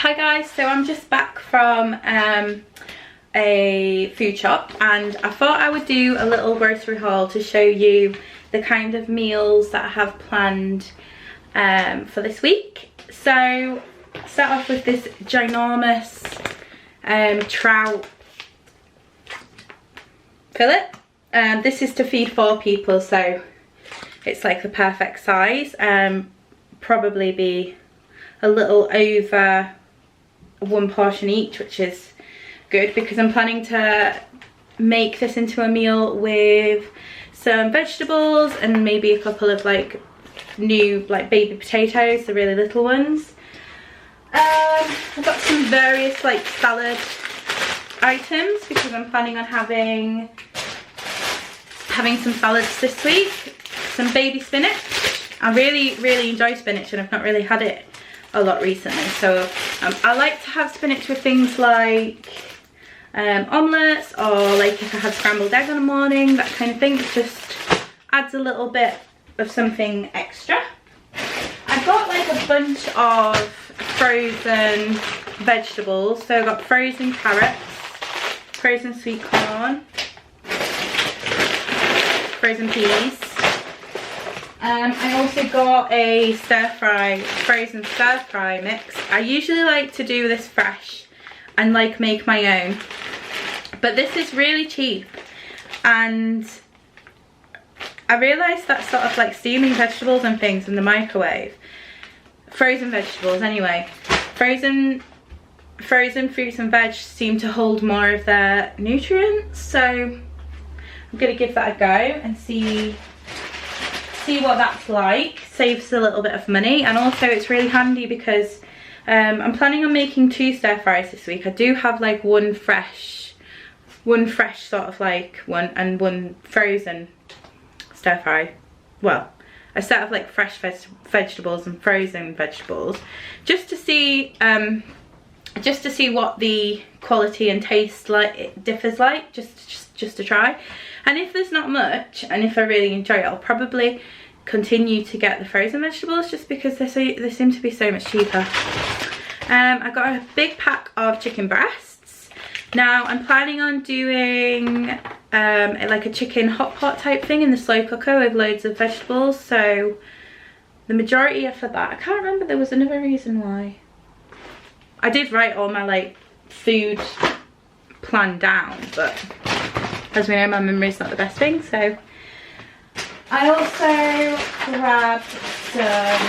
Hi guys, so I'm just back from a food shop and I thought I would do a little grocery haul to show you the kind of meals that I have planned for this week. So start off with this ginormous trout fillet. This is to feed 4 people, so it's like the perfect size. Probably be a little over 1 portion each, which is good because I'm planning to make this into a meal with some vegetables and maybe a couple of like new like baby potatoes, the really little ones. I've got some various like salad items because I'm planning on having some salads this week. Some baby spinach. I really enjoy spinach and I've not really had it a lot recently, so I like to have spinach with things like omelettes, or like if I have scrambled egg on a morning, that kind of thing. It just adds a little bit of something extra. I've got like a bunch of frozen vegetables, so I've got frozen carrots, frozen sweet corn, frozen peas. I also got a frozen stir fry mix. I usually like to do this fresh and like make my own, but this is really cheap, and I realised that sort of like steaming vegetables and things in the microwave, frozen vegetables anyway, frozen fruits and veg seem to hold more of their nutrients, so I'm gonna give that a go and see what that's like. Saves a little bit of money, and also it's really handy because I'm planning on making 2 stir fries this week. I do have like one fresh sort of like one and one frozen stir fry. Well, a set of like fresh vegetables and frozen vegetables, just to see what the quality and taste like it differs like, just to try. And if there's not much, and if I really enjoy it, I'll probably continue to get the frozen vegetables just because they seem to be so much cheaper. I got a big pack of chicken breasts. Now I'm planning on doing like a chicken hot pot type thing in the slow cooker with loads of vegetables, so the majority are for that. I can't remember, there was another reason why. I did write all my like food plan down, but as we know, my memory's not the best thing. So I also grabbed some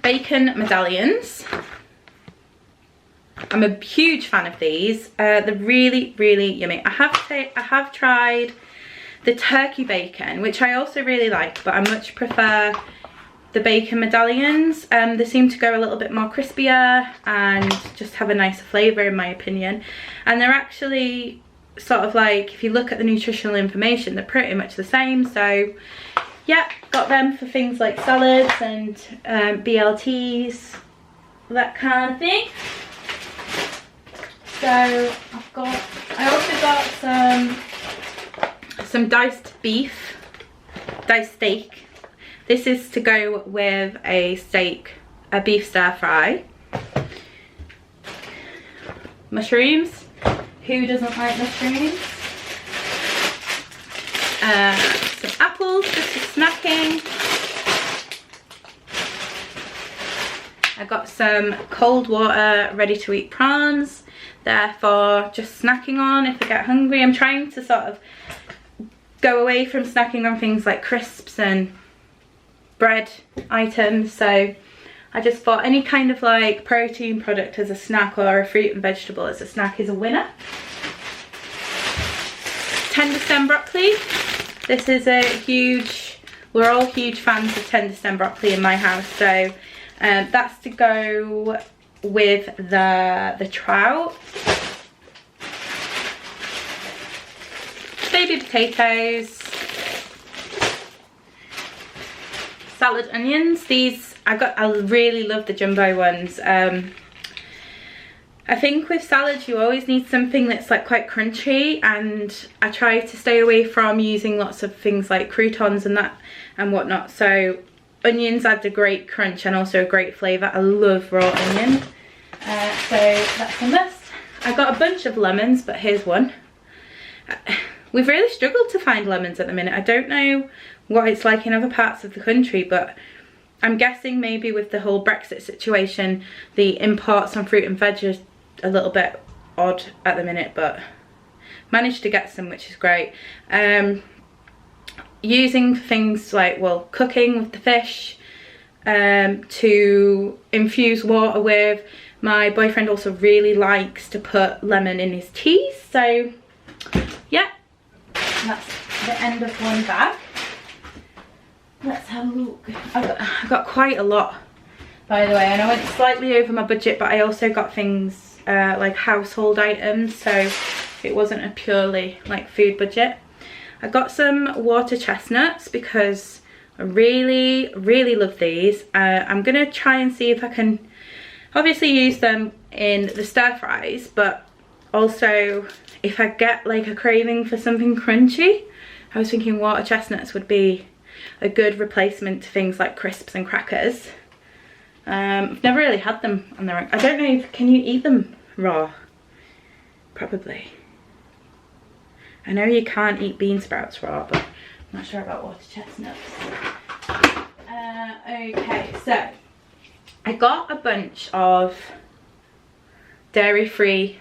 bacon medallions. I'm a huge fan of these. They're really yummy. I have tried the turkey bacon, which I also really like, but I much prefer the bacon medallions. They seem to go a little bit more crispier and just have a nicer flavour in my opinion. And they're actually sort of like, if you look at the nutritional information, they're pretty much the same. So yeah, got them for things like salads and BLTs, that kind of thing. So I also got some diced steak. This is to go with a beef stir fry. Mushrooms. Who doesn't like mushrooms? Some apples just for snacking. I got some cold water ready to eat prawns. They're for just snacking on if I get hungry. I'm trying to sort of go away from snacking on things like crisps and bread items, so I just thought any kind of like protein product as a snack or a fruit and vegetable as a snack is a winner. Tender stem broccoli. This is we're all huge fans of tender stem broccoli in my house, so that's to go with the trout. Baby potatoes. Salad onions. These I really love the jumbo ones. I think with salads you always need something that's like quite crunchy, and I try to stay away from using lots of things like croutons and that and whatnot. So onions add a great crunch and also a great flavour. I love raw onion. So that's a must. I got a bunch of lemons, but here's one. We've really struggled to find lemons at the minute. I don't know what it's like in other parts of the country, but I'm guessing maybe with the whole Brexit situation, the imports on fruit and veg are a little bit odd at the minute, but managed to get some, which is great. Using things like, well, cooking with the fish, to infuse water with. My boyfriend also really likes to put lemon in his teas, so yeah, that's the end of one bag. Let's have a look. I got quite a lot, by the way, and I went slightly over my budget, but I also got things like household items, so it wasn't a purely like food budget. I got some water chestnuts because I really love these. I'm gonna try and see if I can obviously use them in the stir fries, but also if I get like a craving for something crunchy, I was thinking water chestnuts would be a good replacement to things like crisps and crackers. I've never really had them on their own. I don't know if, can you eat them raw? Probably. I know you can't eat bean sprouts raw, but I'm not sure about water chestnuts. Okay, so I got a bunch of dairy-free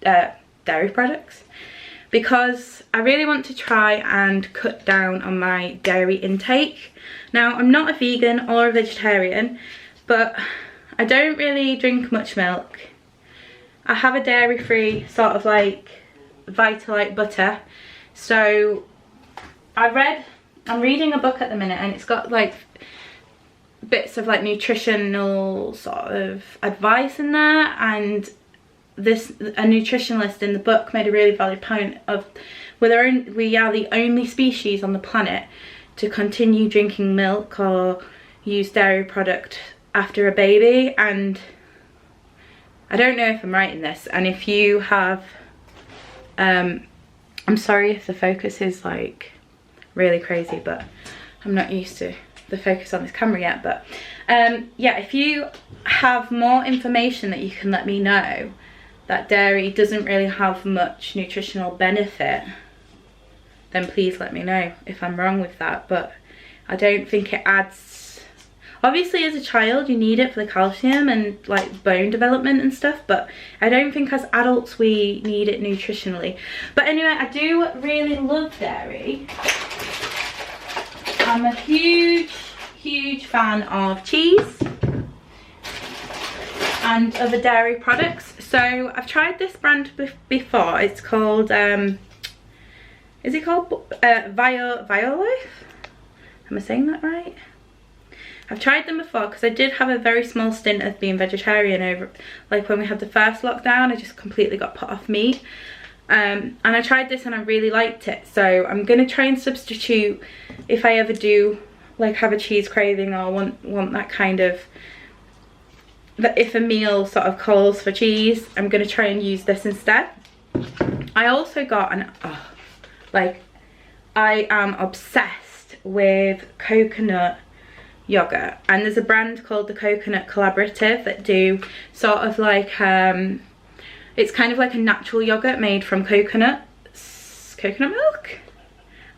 dairy products because I really want to try and cut down on my dairy intake. Now, I'm not a vegan or a vegetarian, but I don't really drink much milk. I have a dairy-free sort of like Vitalite butter. So I'm reading a book at the minute, and it's got like bits of like nutritional sort of advice in there, and a nutritionalist in the book made a really valid point of we are the only species on the planet to continue drinking milk or use dairy product after a baby. And I don't know if I'm right in this, and if you have I'm sorry if the focus is like really crazy, but I'm not used to the focus on this camera yet. But yeah, if you have more information that you can let me know that dairy doesn't really have much nutritional benefit, then please let me know if I'm wrong with that. But I don't think it adds, obviously as a child you need it for the calcium and like bone development and stuff, but I don't think as adults we need it nutritionally. But anyway, I do really love dairy. I'm a huge fan of cheese and other dairy products. So I've tried this brand before. It's called is it called Violife? Am I saying that right? I've tried them before because I did have a very small stint of being vegetarian over, like when we had the first lockdown, I just completely got put off meat. And I tried this and I really liked it. So I'm gonna try and substitute if I ever do like have a cheese craving or want that kind of, if a meal sort of calls for cheese, I'm gonna try and use this instead. I also got like I am obsessed with coconut yogurt, and there's a brand called the Coconut Collaborative that do sort of like it's kind of like a natural yogurt made from coconut milk,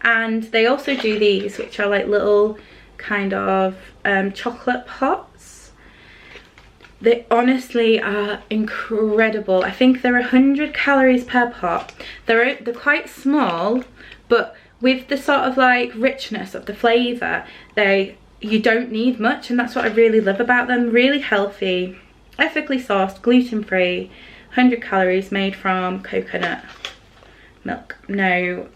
and they also do these which are like little kind of chocolate pots. They honestly are incredible. I think they're 100 calories per pot. They're quite small, but with the sort of like richness of the flavour, you don't need much, and that's what I really love about them. Really healthy, ethically sourced, gluten-free, 100 calories, made from coconut milk. No,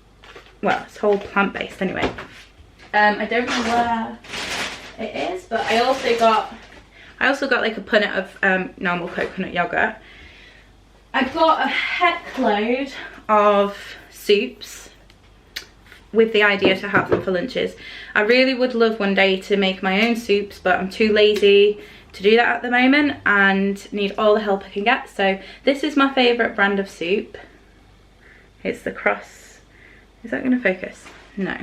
well, it's whole plant-based anyway. I don't know where it is, but I also got like a punnet of normal coconut yogurt. I got a heck load of soups with the idea to have them for lunches. I really would love one day to make my own soups, but I'm too lazy to do that at the moment and need all the help I can get. So this is my favourite brand of soup. It's the Cross, is that going to focus? No.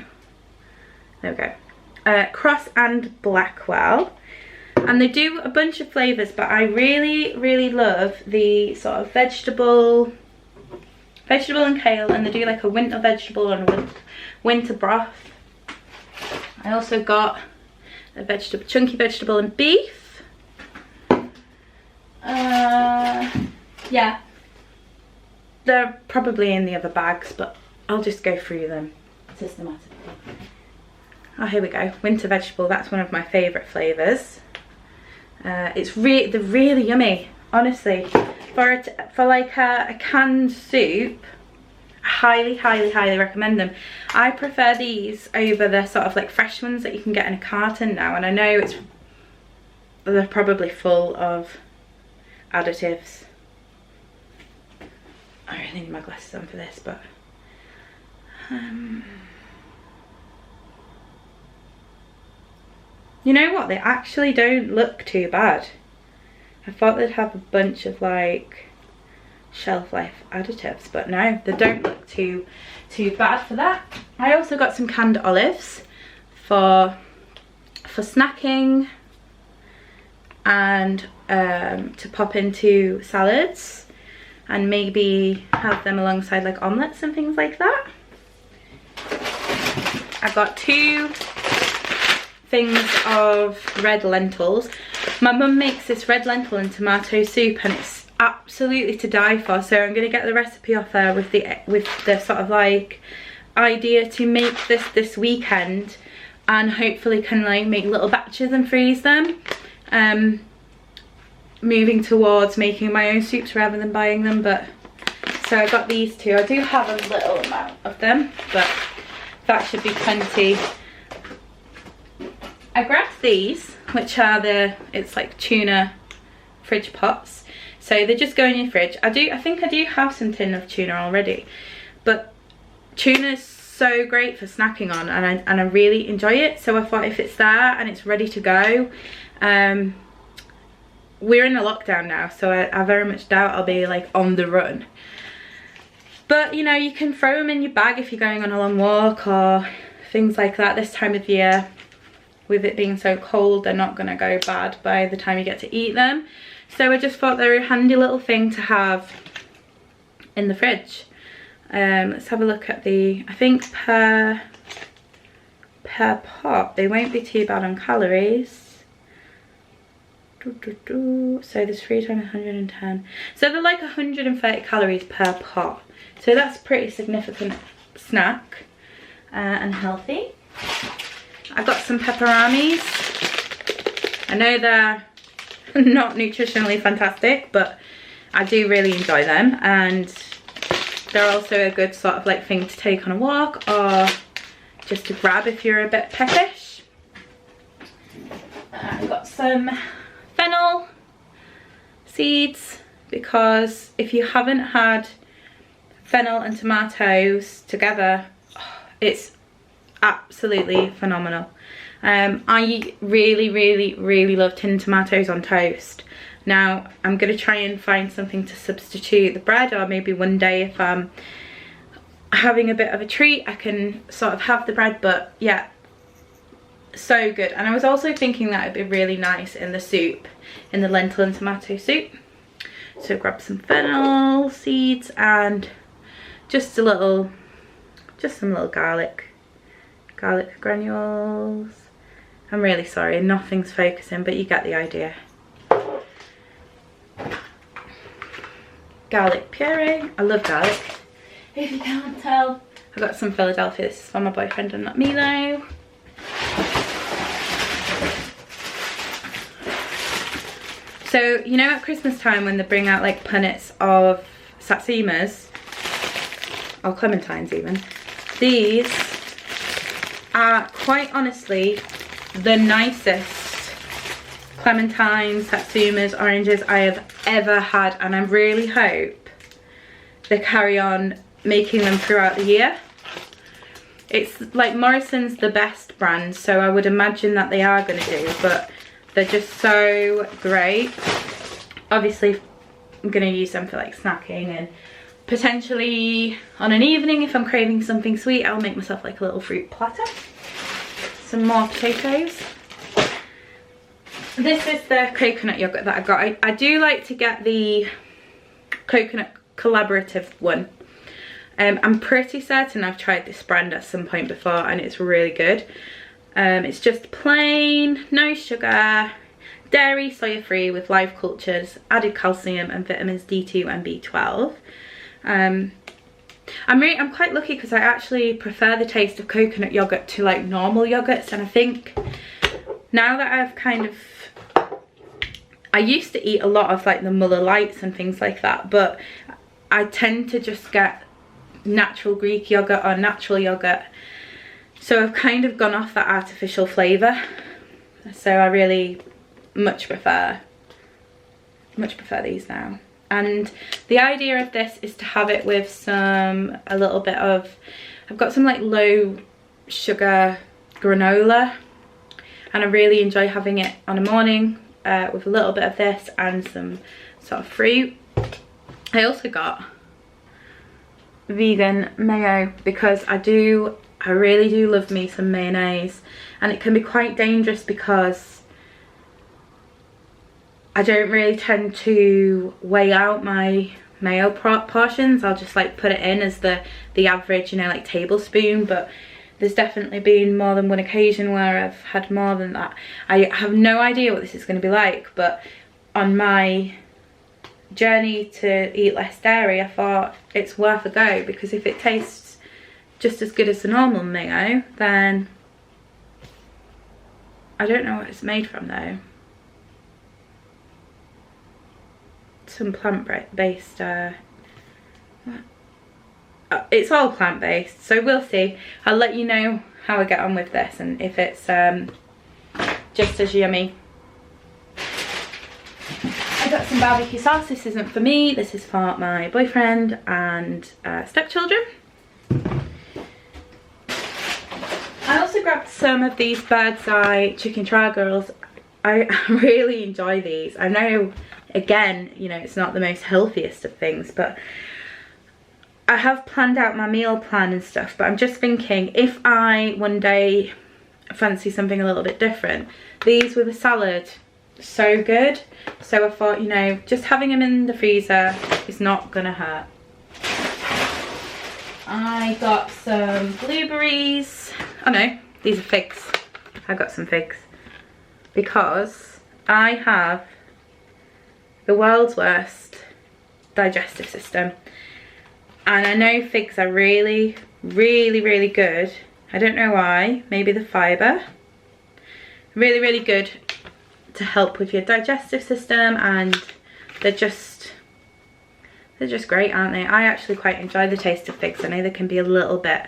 There we go. Cross and Blackwell. And they do a bunch of flavours, but I really love the sort of vegetable and kale, and they do like a winter vegetable and a winter broth. I also got a chunky vegetable and beef. Yeah, they're probably in the other bags, but I'll just go through them systematically. Oh, here we go. Winter vegetable, that's one of my favourite flavours. They're really yummy, honestly. For like a canned soup, I highly recommend them. I prefer these over the sort of like fresh ones that you can get in a carton now, and I know they're probably full of additives. I really need my glasses on for this, but you know what, they actually don't look too bad. I thought they'd have a bunch of like shelf life additives, but no, they don't look too bad for that. I also got some canned olives for snacking and to pop into salads, and maybe have them alongside like omelettes and things like that. I got 2 things of red lentils. My mum makes this red lentil and tomato soup, and it's absolutely to die for, so I'm gonna get the recipe off her with the sort of like idea to make this weekend, and hopefully can like make little batches and freeze them. Moving towards making my own soups rather than buying them, but so I got these 2. I do have a little amount of them, but that should be plenty. I grabbed these, which are it's like tuna fridge pots, so they just go in your fridge. I think I do have some tin of tuna already, but tuna is so great for snacking on, and I really enjoy it, so I thought if it's there and it's ready to go, we're in a lockdown now, so I very much doubt I'll be like on the run, but you know, you can throw them in your bag if you're going on a long walk or things like that. This time of year, with it being so cold, they're not going to go bad by the time you get to eat them, so I just thought they were a handy little thing to have in the fridge. Let's have a look at I think per pot they won't be too bad on calories. So there's 3 times 110, so they're like 130 calories per pot, so that's pretty significant snack and healthy. I got some pepperamis. I know they're not nutritionally fantastic, but I do really enjoy them, and they're also a good sort of like thing to take on a walk or just to grab if you're a bit peckish. I got some fennel seeds, because if you haven't had fennel and tomatoes together, it's absolutely phenomenal. I really love tin tomatoes on toast. Now I'm gonna try and find something to substitute the bread, or maybe one day if I'm having a bit of a treat I can sort of have the bread, but yeah, so good. And I was also thinking that it'd be really nice in the soup, in the lentil and tomato soup. So grab some fennel seeds and just some little garlic granules. I'm really sorry, nothing's focusing, but you get the idea. Garlic puree, I love garlic, if you can't tell. I got some Philadelphia, this is for my boyfriend and not me though. So you know at Christmas time when they bring out like punnets of satsumas, or clementines even, these are quite honestly the nicest clementines, satsumas, oranges I have ever had, and I really hope they carry on making them throughout the year. It's like Morrison's the best brand, so I would imagine that they are going to do, but they're just so great. Obviously I'm going to use them for like snacking, and potentially on an evening if I'm craving something sweet I'll make myself like a little fruit platter. Some more potatoes. this is the coconut yogurt that I got. I do like to get the coconut collaborative one. I'm pretty certain I've tried this brand at some point before and it's really good. It's just plain, no sugar, dairy, soya free with live cultures, added calcium and vitamins D2 and B12. I'm quite lucky because I actually prefer the taste of coconut yogurt to like normal yogurts, and I think now that I've kind of, I used to eat a lot of like the Muller Lights and things like that, but I tend to just get natural Greek yogurt or natural yogurt, so I've kind of gone off that artificial flavour. So I really much prefer these now. And the idea of this is to have it with a little bit of, I've got some like low sugar granola, and I really enjoy having it on a morning with a little bit of this and some sort of fruit. I also got vegan mayo because I really do love me some mayonnaise, and it can be quite dangerous because I don't really tend to weigh out my mayo portions. I'll just like put it in as the average, you know, like tablespoon, but there's definitely been more than one occasion where I've had more than that. I have no idea what this is going to be like, but on my journey to eat less dairy, I thought it's worth a go, because if it tastes just as good as the normal mayo, then I don't know what it's made from though. Some plant-based, it's all plant-based, so we'll see. I'll let you know how I get on with this and if it's just as yummy. I got some barbecue sauce. This isn't for me, this is for my boyfriend and stepchildren. I also grabbed some of these Bird's Eye chicken triangles. I really enjoy these. I know, again, you know, it's not the most healthiest of things, but I have planned out my meal plan and stuff, but I'm just thinking if I one day fancy something a little bit different, these with a salad, so good. So I thought, you know, just having them in the freezer is not gonna hurt. I got some blueberries. Oh no, these are figs. I got some figs because I have the world's worst digestive system, and I know figs are really, really, really good. I don't know why, maybe the fibre. Really, really good to help with your digestive system, and they're just great, aren't they? I actually quite enjoy the taste of figs. I know they can be a little bit,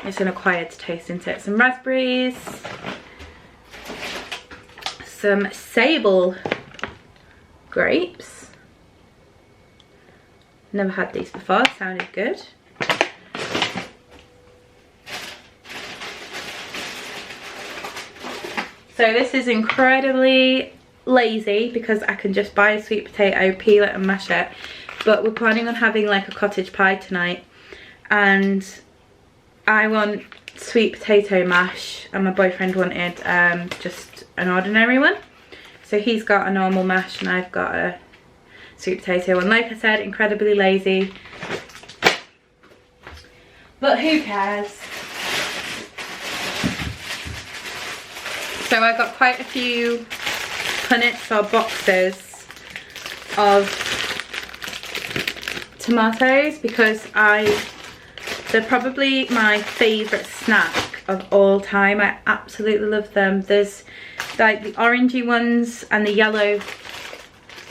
it's an acquired taste, isn't it? Some raspberries, some sable grapes. Never had these before, sounded good. So this is incredibly lazy because I can just buy a sweet potato, peel it and mash it, but we're planning on having like a cottage pie tonight, and I want sweet potato mash and my boyfriend wanted just an ordinary one. So he's got a normal mash and I've got a sweet potato one. Like I said, incredibly lazy, but who cares? So I got quite a few punnets or boxes of tomatoes because they're probably my favourite snack of all time. I absolutely love them. There's like the orangey ones and the yellow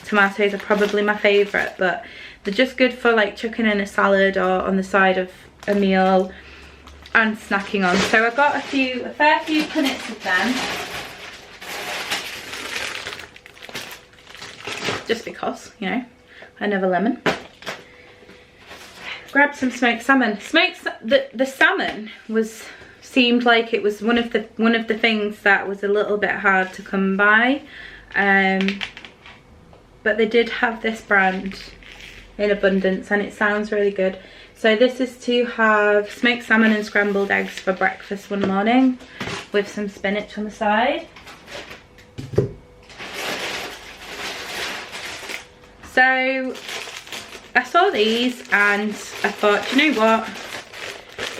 tomatoes are probably my favourite, but they're just good for like chucking in a salad or on the side of a meal and snacking on. So I got a fair few punnets of them, just because, you know, I love a lemon. Grabbed some smoked salmon. The salmon seemed like it was one of the things that was a little bit hard to come by, but they did have this brand in abundance and it sounds really good. So this is to have smoked salmon and scrambled eggs for breakfast one morning with some spinach on the side. So I saw these and I thought, do you know what,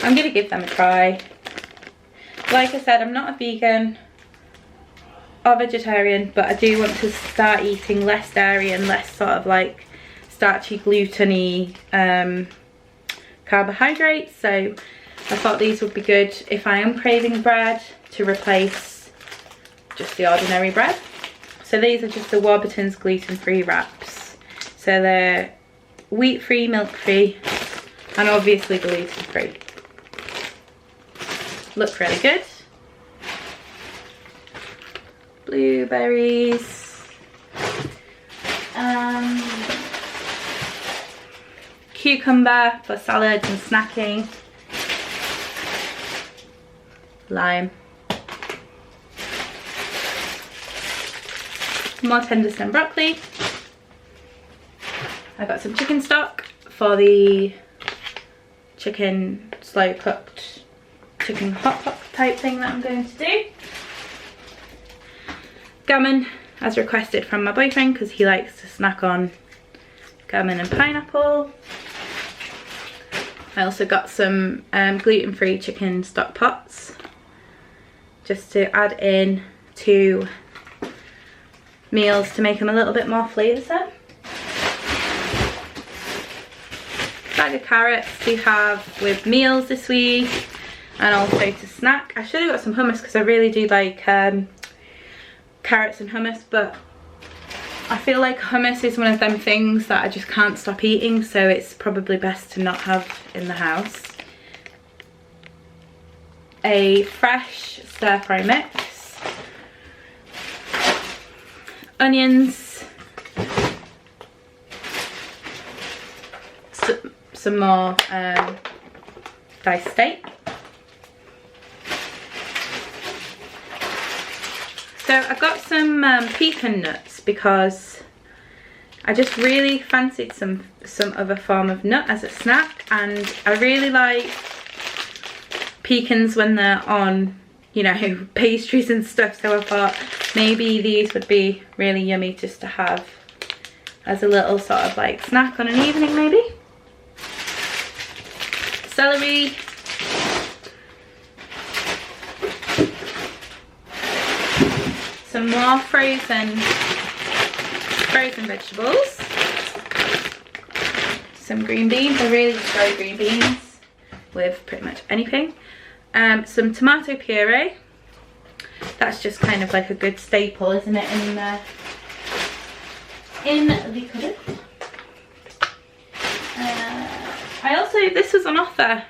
I'm gonna give them a try. Like I said, I'm not a vegan or vegetarian, but I do want to start eating less dairy and less sort of like starchy, gluten-y carbohydrates. So I thought these would be good if I am craving bread to replace just the ordinary bread. So these are just the Warburton's gluten-free wraps. So they're wheat-free, milk-free, and obviously gluten-free. Look really good. Blueberries. Cucumber for salads and snacking. Lime. More tender stem broccoli. I got some chicken stock for the chicken slow cooked chicken hot pot type thing that I'm going to do. Gammon, as requested from my boyfriend, because he likes to snack on gammon and pineapple. I also got some gluten-free chicken stock pots, just to add in to meals to make them a little bit more flavoursome. Bag of carrots to have with meals this week, and also to snack. I should have got some hummus because I really do like carrots and hummus, but I feel like hummus is one of them things that I just can't stop eating, so it's probably best to not have in the house. A fresh stir fry mix. Onions. Some more diced steak. So I got some pecan nuts because I just really fancied some other form of nut as a snack, and I really like pecans when they're on, you know, pastries and stuff, so I thought maybe these would be really yummy just to have as a little sort of like snack on an evening maybe. Celery. Some more frozen vegetables. Some green beans. I really enjoy green beans with pretty much anything. Some tomato puree. That's just kind of like a good staple, isn't it, in the cupboard. I also, this was on offer,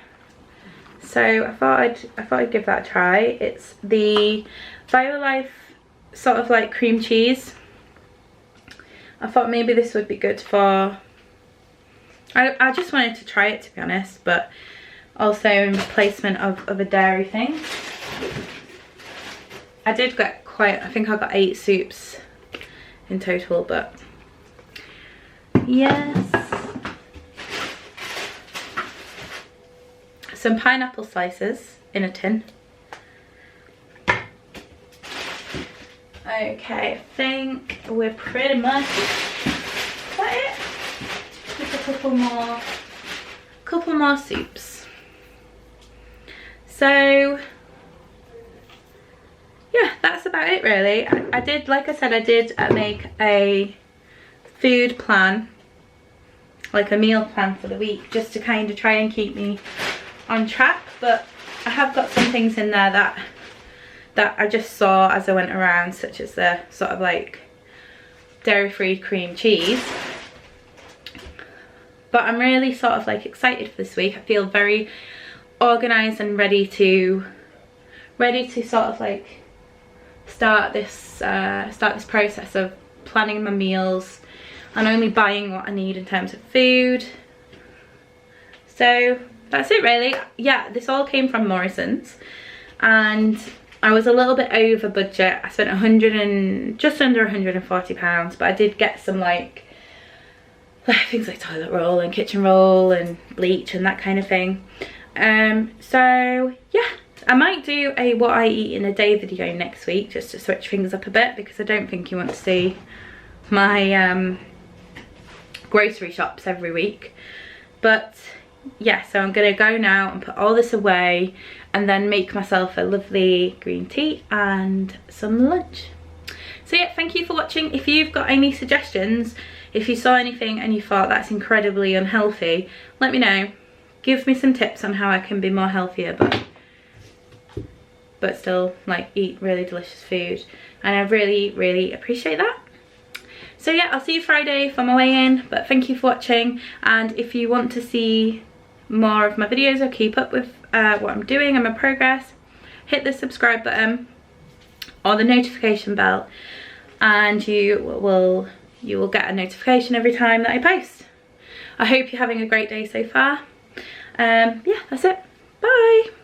so I thought I'd give that a try. It's the BioLife sort of like cream cheese. I thought maybe this would be good for, I just wanted to try it, to be honest, but also in replacement of a dairy thing. I did get quite, I think I got 8 soups in total, but yes. Some pineapple slices in a tin. Okay, I think we're pretty much, is that it? Just a couple more soups. So yeah, that's about it really. I did, like I said, I did make a food plan, like a meal plan for the week, just to kind of try and keep me on track, but I have got some things in there that I just saw as I went around, such as the sort of like dairy-free cream cheese. But I'm really sort of like excited for this week. I feel very organised and ready to sort of like start this process of planning my meals and only buying what I need in terms of food. So that's it really. Yeah, this all came from Morrison's, and I was a little bit over budget. I spent just under £140, but I did get some like things like toilet roll and kitchen roll and bleach and that kind of thing. So yeah, I might do a what I eat in a day video next week, just to switch things up a bit, because I don't think you want to see my grocery shops every week. But yeah, so I'm gonna go now and put all this away and then make myself a lovely green tea and some lunch. So yeah, thank you for watching. If you've got any suggestions, if you saw anything and you thought that's incredibly unhealthy, let me know. Give me some tips on how I can be more healthier but still like eat really delicious food, and I really appreciate that. So yeah, I'll see you Friday for my weigh-in, but thank you for watching, and if you want to see more of my videos or keep up with what I'm doing and my progress, hit the subscribe button or the notification bell, and you will get a notification every time that I post. I hope you're having a great day so far. Yeah, that's it. Bye.